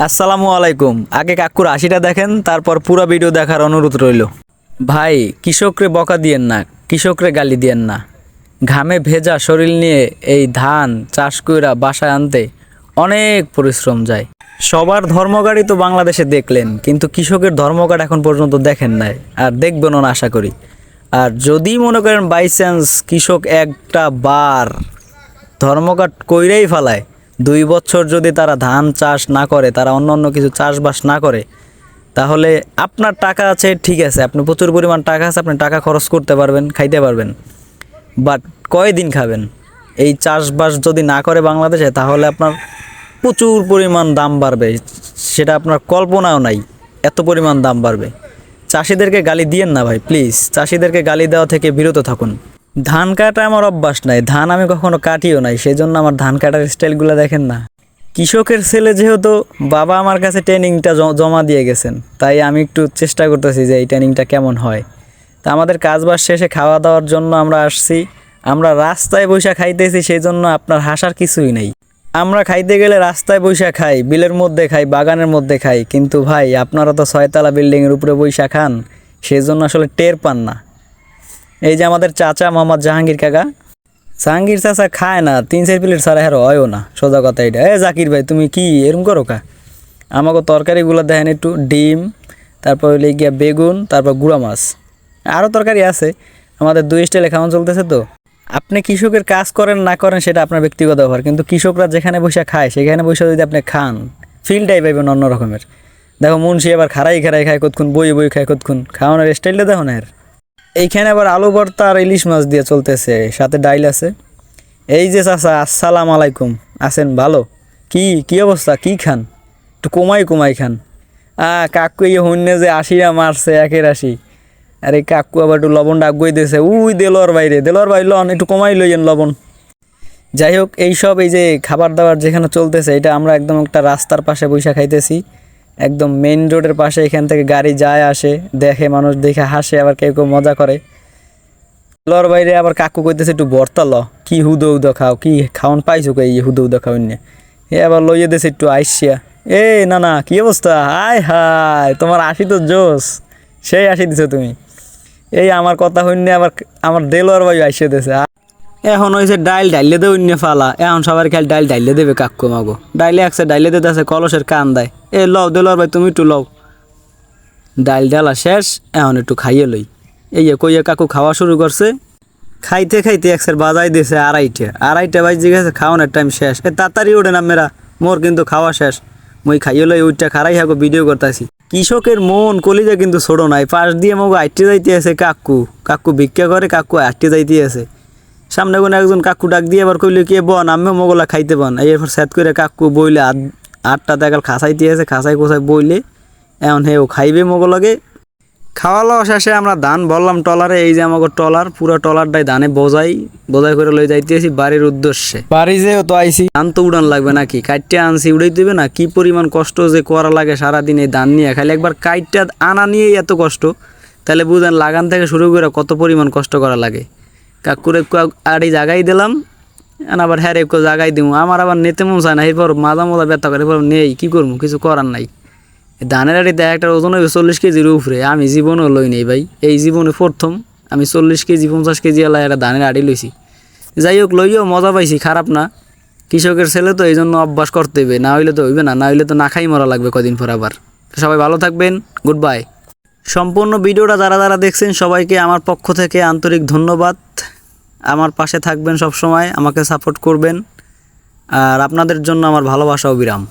আসসালামু আলাইকুম। আগে কাকুর আশিটা দেখেন, তারপর পুরো ভিডিও দেখার অনুরোধ রইল। ভাই, কৃষকরে বকা দিয়েন না, কৃষকরে গালি দিয়েন না। ঘামে ভেজা শরীর নিয়ে এই ধান চাষ কইরা বাসায় আনতে অনেক পরিশ্রম যায়। সবার ধর্মঘটই তো বাংলাদেশে দেখলেন, কিন্তু কৃষকের ধর্মঘট এখন পর্যন্ত দেখেন নাই, আর দেখবেনও না আশা করি। আর যদি মনে করেন বাই চান্স কৃষক একটা বার ধর্মঘট কইরাই ফেলায়, 2 বছর যদি তারা ধান চাষ না করে, তারা অন্য কিছু চাষবাস না করে, তাহলে আপনার টাকা আছে, ঠিক আছে, আপনি প্রচুর পরিমাণ টাকা আছে, আপনি টাকা খরচ করতে পারবেন, খাইতে পারবেন, বাট কয়দিন খাবেন? এই চাষবাস যদি না করে বাংলাদেশে, তাহলে আপনার প্রচুর পরিমাণ দাম বাড়বে, সেটা আপনার কল্পনাও নাই, এত পরিমাণ দাম বাড়বে। চাষিদেরকে গালি দিয়েন না ভাই, প্লিজ। চাষিদেরকে গালি দেওয়া থেকে বিরত থাকুন। ধান কাটা আমার অভ্যাস নাই, ধান আমি কখনো কাটিও নাই, সেই জন্য আমার ধান কাটার স্টাইলগুলো দেখেন না। কৃষকের ছেলে যেহেতু, বাবা আমার কাছে ট্রেনিংটা জমা দিয়ে গেছেন, তাই আমি একটু চেষ্টা করতেছি যে এই ট্রেনিংটা কেমন হয়। তা আমাদের কাজবাজ শেষে খাওয়া দাওয়ার জন্য আমরা আসছি, আমরা রাস্তায় বৈশা খাইতেছি, সেই জন্য আপনার হাসার কিছুই নেই। আমরা খাইতে গেলে রাস্তায় বৈশা খাই, বিলের মধ্যে খাই, বাগানের মধ্যে খাই, কিন্তু ভাই আপনারা তো 6 তলা বিল্ডিংয়ের উপরে বৈশা খান, সেই জন্য আসলে টের পান না। এই যে আমাদের চাচা মোহাম্মদ জাহাঙ্গীর কাকা, জাহাঙ্গীর চাচা খায় না 3-4 প্লেট ছাড়া হ্যাঁ হয়ও না, সোজা কথা এটা। জাকির ভাই, তুমি কি এরকম করো কা? আমাকে তরকারিগুলো দেখেন একটু, ডিম, তারপর হইলে গিয়া বেগুন, তারপর গুঁড়া মাছ, আরও তরকারি আছে। আমাদের 2 স্টাইলে খাওয়ানো চলতেছে তো। আপনি কৃষকের কাজ করেন না করেন সেটা আপনার ব্যক্তিগত ব্যাপার, কিন্তু কৃষকরা যেখানে বসে খায়, সেখানে বসে যদি আপনি খান, ফিলটাই পাইবেন অন্য রকমের। দেখো মুন্সি আবার খাড়াই খায় কতক্ষণ, বই খায় কতক্ষণ, খাওয়ানোর স্টাইলটা দেখো না এর। এইখানে আবার আলু ভর্তা আর ইলিশ মাছ দিয়ে চলতেছে, সাথে ডাইল আছে। এই যে চাচা, আসসালামু আলাইকুম, আছেন ভালো? কি অবস্থা, কি খান? একটু কমাই খান। কাকু এই হন্যে যে 80 মারছে, 1-80। আরে কাকু আবার একটু লবণ ডাকবই দিয়েছে, উই দেলোয়ার ভাই লন, একটু কমাই লইয়েন লবণ। যাই হোক, এইসব এই যে খাবার দাবার যেখানে চলতেছে, এটা আমরা একদম একটা রাস্তার পাশে বৈশা খাইতেছি, একদম মেইন রোডের পাশে। এখান থেকে গাড়ি যায় আসে, দেখে মানুষ, দেখে হাসে, আবার কেউ মজা করে। লর বাইরে আবার কাকু কইতেছে একটু ভর্তা ল, কি হুদো খাও, কি খাওয়ান পাইছো কে হুদো খাওয়ান নিয়ে। আবার লইয়ে দিয়েছে একটু আইসিয়া। না কি অবস্থা, হাই তোমার 80 তো জোস, সেই 80 দিছো তুমি। আমার কথা হইনে আবার আমার দেলোয়ার ভাই আইসে দিয়েছে। এখন হয়েছে ডাইল ডাইলে দে অন্য ফালা, এখন সবার খেয়াল ডাইল ডাইলে দেবে কাকু মাগো, ডাইলে একসে ডাইলে দিতে আছে, কলসের কান দেয়। লও দেলোয়ার ভাই, তুমি একটু লও। ডাইল ডালা শেষ, এখন একটু খাইয়ে লই। কইয়া কাকু খাওয়া শুরু করছে। খাইতে একসের বাজাই দিয়েছে 2:30 বাজে গেছে, খাওয়ানোর টাইম শেষ। তাড়াতাড়ি ওঠে না মেরা, মোর কিন্তু খাওয়া শেষ। মই খাইয়ে লই, ওইটা খারাই হাগো ভিডিও করতেছি। কৃষকের মন কলিজা কিন্তু ছোট নাই, পাশ দিয়ে মগো আটতে যাইতে আছে কাকু ভিক্ষা করে, কাকু আটতে যাইতে আছে। সামনে কোনো একজন কাকু ডাক দিয়ে আবার কইলে কি বন, আমিও মোগলা খাইতে বন। এরপর সেট করে কাকু বইলে 8টা দেখাল খাসাইতে আছে, খাসাই কোসাই বইলে এখন ও খাইবে মোগলকে। খাওয়া লওয়া শেষে আমরা ধান বললাম টলারে, এই যে আমাকে টলার, পুরো টলারটাই ধানে বোঝাই করে লই যাইতেছি বাড়ির উদ্দেশ্যে। বাড়ি যেও তো আইসি, ধান তো উড়ান লাগবে নাকি, কাইটটা আনছি উড়াই দিবে না? কি পরিমাণ কষ্ট যে করা লাগে সারাদিন এই ধান নিয়ে, খালি একবার কাইটটা আনা নিয়েই এত কষ্ট, তাহলে বুঝেন লাগান থেকে শুরু করে কত পরিমাণ কষ্ট করা লাগে। কাকুর একটু আড়ি জাগাই দিলাম, আবার হ্যাঁ একটু জাগাই দিব। আমার আবার নিতে মন চায় না, এরপর মাথা ব্যথা করে, এরপর নেই, কি করবো, কিছু করার নাই। ধানের আড়িতে একটা ওজন হবে 40 কেজির উপরে, আমি জীবনও লই নেই ভাই, এই জীবনে প্রথম আমি 40 কেজি 50 কেজি এলাকা একটা ধানের আড়ি লইছি। যাই হোক, লইও মজা পাইছি, খারাপ না। কৃষকের ছেলে তো, এই জন্য অভ্যাস করতে হবে, না হইলে তো হইবে না, না হইলে তো না খাই মরা লাগবে কদিন পর আবার। সবাই ভালো থাকবেন, গুড বাই। সম্পূর্ণ ভিডিওটা যারা দেখছেন সবাইকে আমার পক্ষ থেকে আন্তরিক ধন্যবাদ। আমার পাশে থাকবেন সব সময়, আমাকে সাপোর্ট করবেন, আর আপনাদের জন্য আমার ভালোবাসা ও বিরাম।